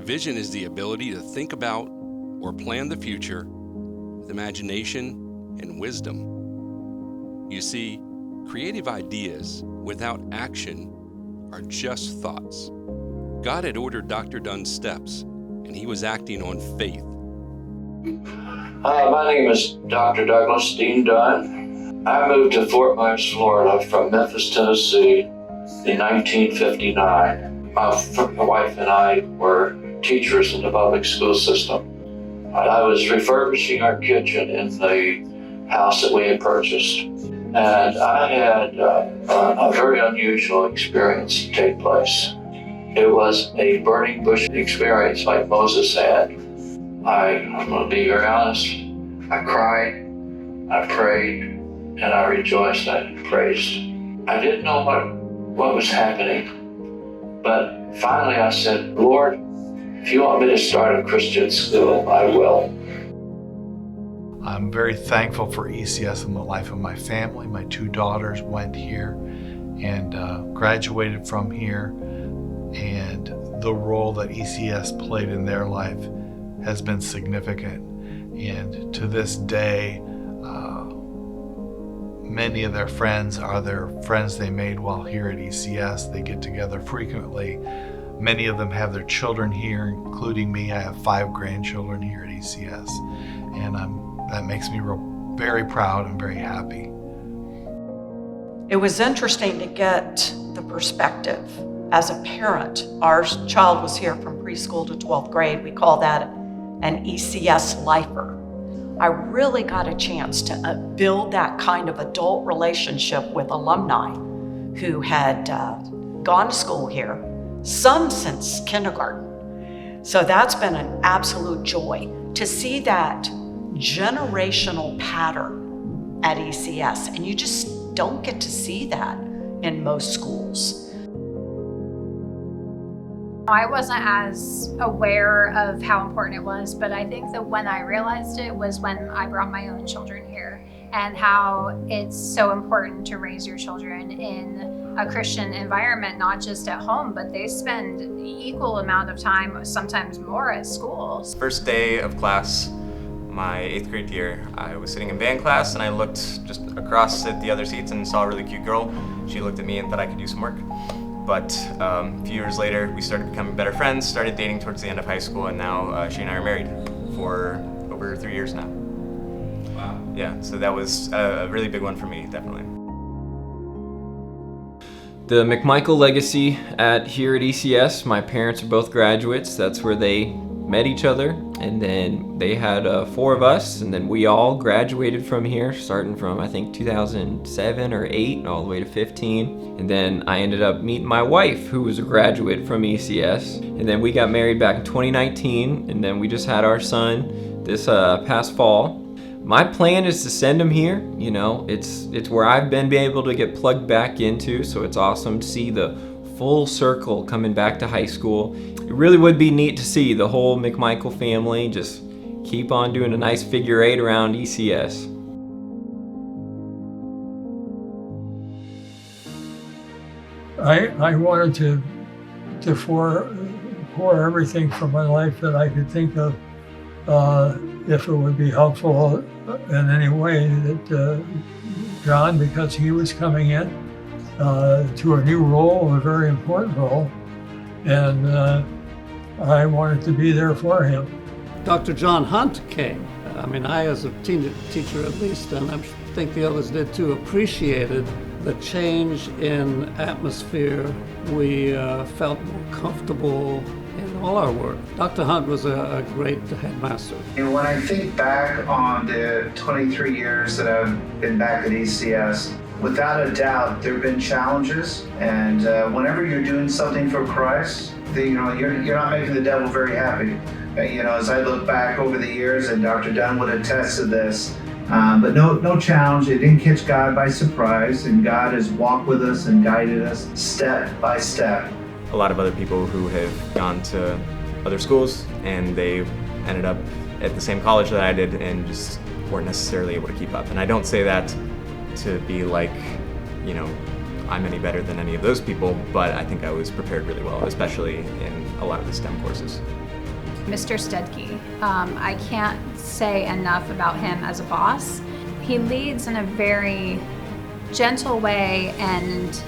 Vision is the ability to think about or plan the future with imagination and wisdom. You see, creative ideas without action are just thoughts. God had ordered Dr. Dunn's steps, and he was acting on faith. Hi, my name is Dr. Douglas Dean Dunn. I moved to Fort Myers, Florida from Memphis, Tennessee in 1959. My wife and I were teachers in the public school system. I was refurbishing our kitchen in the house that we had purchased. And I had a very unusual experience take place. It was a burning bush experience like Moses had. I'm going to be very honest. I cried, I prayed, and I rejoiced, I praised. I didn't know what was happening, but finally I said, Lord, if you want me to start a Christian school, I will. I'm very thankful for ECS in the life of my family. My two daughters went here and graduated from here, and the role that ECS played in their life has been significant. And to this day, many of their friends are their friends they made while here at ECS. They get together frequently. Many of them have their children here, including me. I have 5 grandchildren here at ECS, and that makes me very proud and very happy. It was interesting to get the perspective. As a parent, our child was here from preschool to 12th grade. We call that an ECS lifer. I really got a chance to build that kind of adult relationship with alumni who had gone to school here, some since kindergarten. So that's been an absolute joy to see that generational pattern at ECS, and you just don't get to see that in most schools. I wasn't as aware of how important it was, but I think that when I realized it was when I brought my own children here, and how it's so important to raise your children in a Christian environment, not just at home, but they spend equal amount of time, sometimes more, at school. First day of class, my 8th grade year, I was sitting in band class and I looked just across at the other seats and saw a really cute girl. She looked at me and thought I could do some work. But a few years later, we started becoming better friends, started dating towards the end of high school, and now she and I are married for over 3 years now. Wow. Yeah, so that was a really big one for me, definitely. The McMichael legacy here at ECS, my parents are both graduates. That's where they met each other, and then they had 4 of us, and then we all graduated from here, starting from I think 2007 or 8 all the way to 15. And then I ended up meeting my wife, who was a graduate from ECS, and then we got married back in 2019, and then we just had our son this past fall. My plan is to send him here. You know, it's where I've been able to get plugged back into, so it's awesome to see the full circle coming back to high school. It really would be neat to see the whole McMichael family just keep on doing a nice figure 8 around ECS. I wanted to pour everything from my life that I could think of, if it would be helpful in any way, that John, because he was coming in to a new role, a very important role, and I wanted to be there for him. Dr. John Hunt came. I mean, I as a teacher at least, and I think the others did too, appreciated the change in atmosphere. We felt more comfortable in all our work. Dr. Hunt was a great headmaster. And when I think back on the 23 years that I've been back at ECS, without a doubt, there have been challenges, and whenever you're doing something for Christ, you're not making the devil very happy. As I look back over the years, and Dr. Dunn would attest to this, but no challenge. It didn't catch God by surprise, and God has walked with us and guided us step by step. A lot of other people who have gone to other schools, and they ended up at the same college that I did and just weren't necessarily able to keep up. And I don't say that to be like, I'm any better than any of those people, but I think I was prepared really well, especially in a lot of the STEM courses. Mr. Stedke. I can't say enough about him as a boss. He leads in a very gentle way, and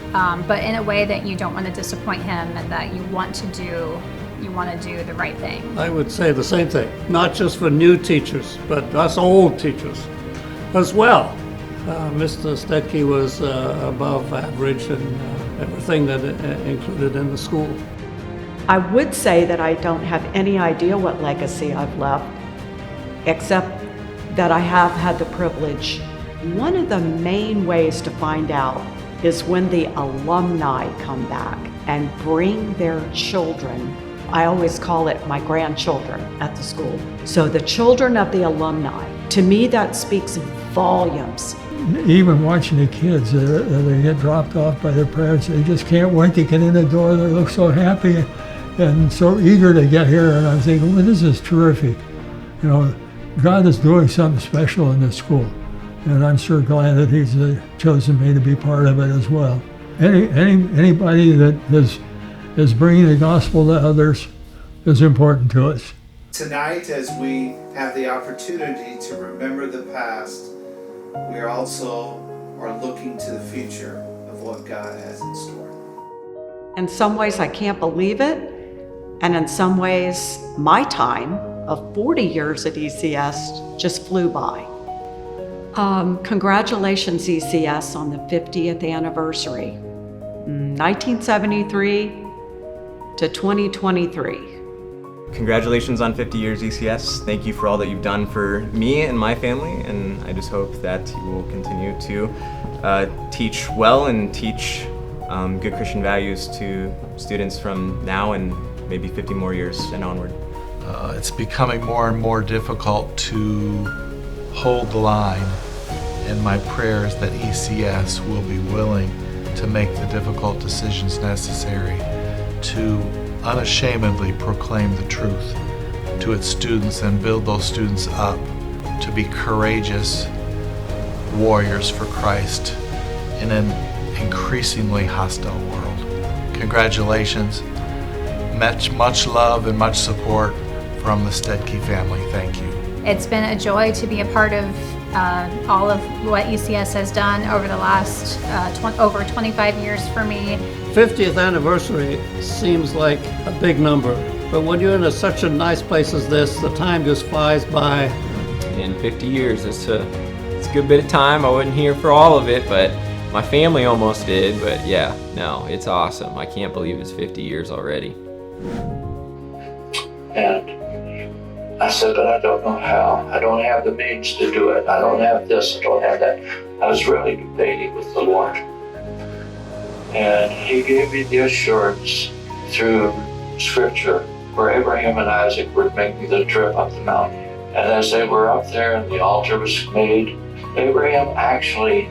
but in a way that you don't want to disappoint him, and that you want to do the right thing. I would say the same thing, not just for new teachers, but us old teachers as well. Mr. Stedke was above average in everything that included in the school. I would say that I don't have any idea what legacy I've left, except that I have had the privilege. One of the main ways to find out is when the alumni come back and bring their children. I always call it my grandchildren at the school. So the children of the alumni, to me that speaks volumes. Even watching the kids, they get dropped off by their parents, they just can't wait to get in the door. They look so happy and so eager to get here. And I'm thinking, well, this is terrific. You know, God is doing something special in this school. And I'm sure glad that He's chosen me to be part of it as well. Anybody that is bringing the gospel to others is important to us. Tonight, as we have the opportunity to remember the past, we are also looking to the future of what God has in store. In some ways I can't believe it, and in some ways my time of 40 years at ECS just flew by. Congratulations ECS on the 50th anniversary, 1973 to 2023. Congratulations on 50 years, ECS. Thank you for all that you've done for me and my family, and I just hope that you will continue to teach well and teach good Christian values to students from now and maybe 50 more years and onward. It's becoming more and more difficult to hold the line, and my prayer is that ECS will be willing to make the difficult decisions necessary to unashamedly proclaim the truth to its students and build those students up to be courageous warriors for Christ in an increasingly hostile world. Congratulations, much love and much support from the Stedke family. Thank you. It's been a joy to be a part of all of what ECS has done over the last over 25 years for me. 50th anniversary seems like a big number, but when you're in such a nice place as this, the time just flies by. In 50 years, it's a good bit of time. I wasn't here for all of it, but my family almost did. But yeah, no, it's awesome. I can't believe it's 50 years already. And I said, but I don't know how. I don't have the means to do it. I don't have this, I don't have that. I was really debating with the Lord. And He gave me the assurance through Scripture where Abraham and Isaac were making the trip up the mountain. And as they were up there and the altar was made, Abraham actually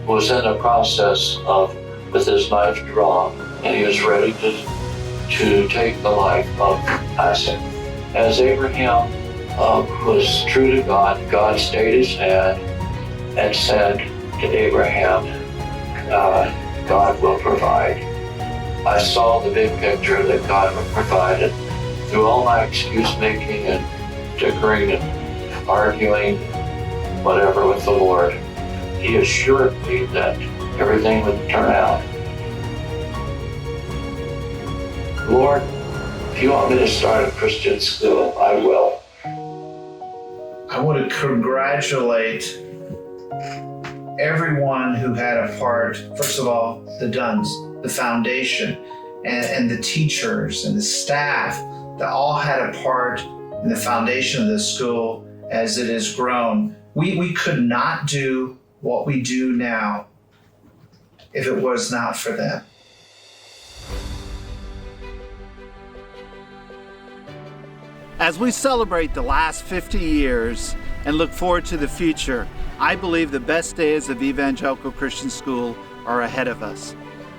was in the process of, with his knife drawn, and he was ready to take the life of Isaac. As Abraham was true to God, God stayed his hand and said to Abraham, God will provide. I saw the big picture that God would provide, and through all my excuse making and dickering and arguing, whatever with the Lord, He assured me that everything would turn out. Lord, if you want me to start a Christian school, I will. I want to congratulate everyone who had a part, first of all, the Duns, the foundation, and the teachers and the staff that all had a part in the foundation of this school as it has grown. We could not do what we do now if it was not for them. As we celebrate the last 50 years and look forward to the future, I believe the best days of Evangelical Christian School are ahead of us.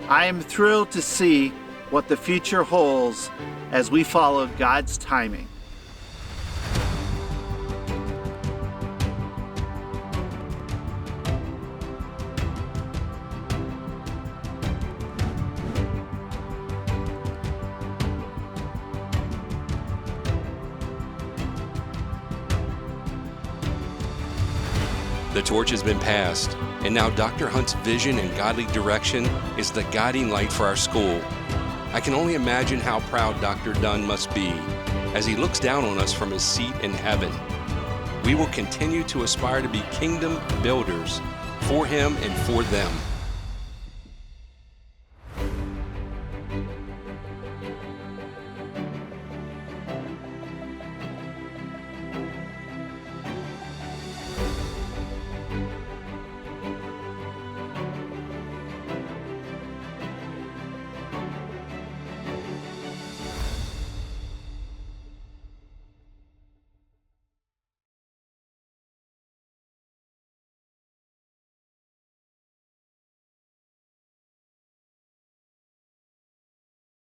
I am thrilled to see what the future holds as we follow God's timing. The torch has been passed, and now Dr. Hunt's vision and godly direction is the guiding light for our school. I can only imagine how proud Dr. Dunn must be as he looks down on us from his seat in heaven. We will continue to aspire to be kingdom builders for him and for them.